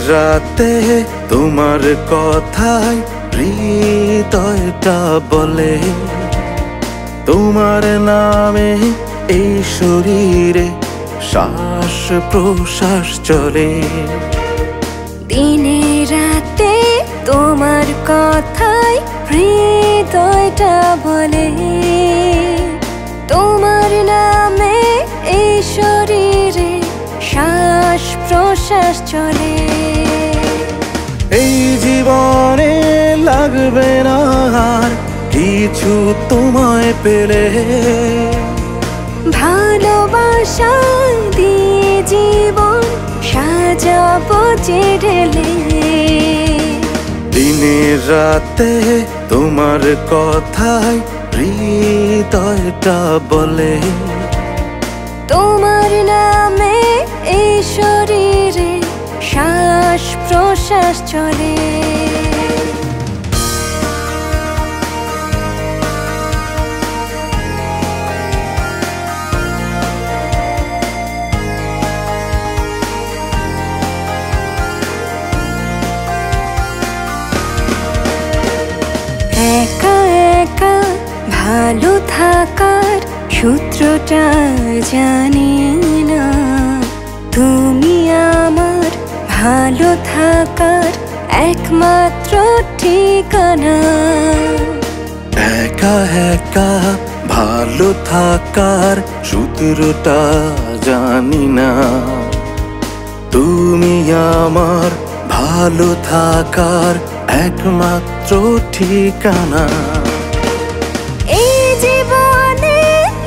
রাতে তোমার কথায় হৃদয়টা বলে, তোমার নামে এই শরীরে শ্বাস প্রশ্বাস চলে। দিনে রাতে তোমার কথায় হৃদয়টা বলে, তোমার নামে এই শরীরে শ্বাস প্রশ্বাস চলে। এই জীবনে লাগবে না আর কিছু তোমায় পেলে, ভালোবাসা দিয়ে জীবন সাজাবো যে ঢেলে। দিনে রাতে তোমার কথায় হৃদয়টা বলে, তোমার নামে এই শরীরে শ্বাস প্রশ্বাস চলে। একা একা ভালো থাকার সূত্রটা জানি না, তুমি আমার ভালো থাকার একমাত্র ঠিকানা। একা একা ভালো থাকার সূত্রটা জানি না, তুমি আমার ভালো থাকার একমাত্র ঠিকানা। এই জীবনে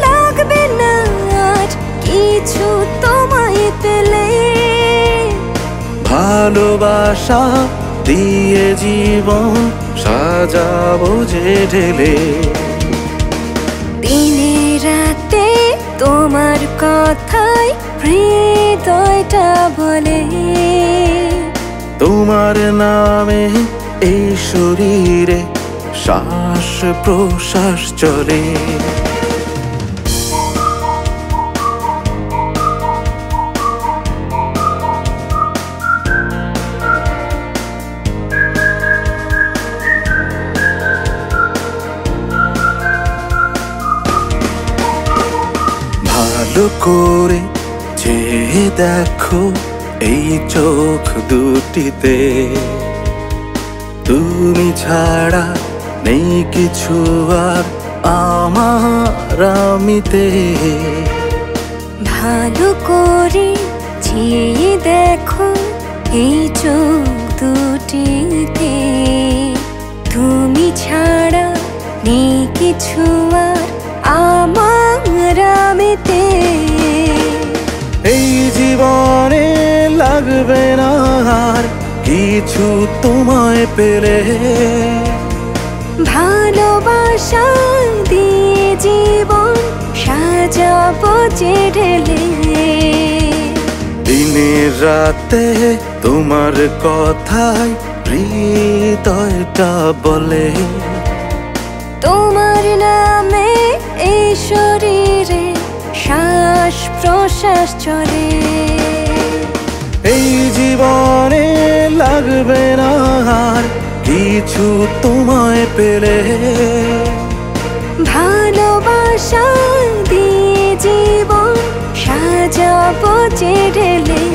লাগবে না আর কিছু তোমায় পেলে, ভালোবাসা দিয়ে জীবন সাজাবো যে ঢেলে। দিনে রাতে তোমার কথায় হৃদয়টা বলে, তোমার নামে এই শরীরে শ্বাস প্রশ্বাস চলে। ভালো করে চেয়ে দেখো এই চোখ দুটিতে, তুমি ছাড়া নেই কিছু আর আমার আমিতে। ভালো করে চেয়ে দেখো এই চোখ দুটিতে, তুমি ছাড়া নেই কিছু আর আমার আমিতে। এই জীবনে লাগবে না আর কিছু তোমায় পেলে, ভালোবাসা দিয়ে জীবন সাজাবো যে ঢেলে। দিনে রাতে তোমার কথায় হৃদয়টা বলে, তোমার নামে এই শরীরে শ্বাস প্রশ্বাস চলে। এই জীবনে লাগবে না আর কিছু তোমায় পেলে, ভালোবাসা দিয়ে জীবন সাজাবো যে ঢেলে।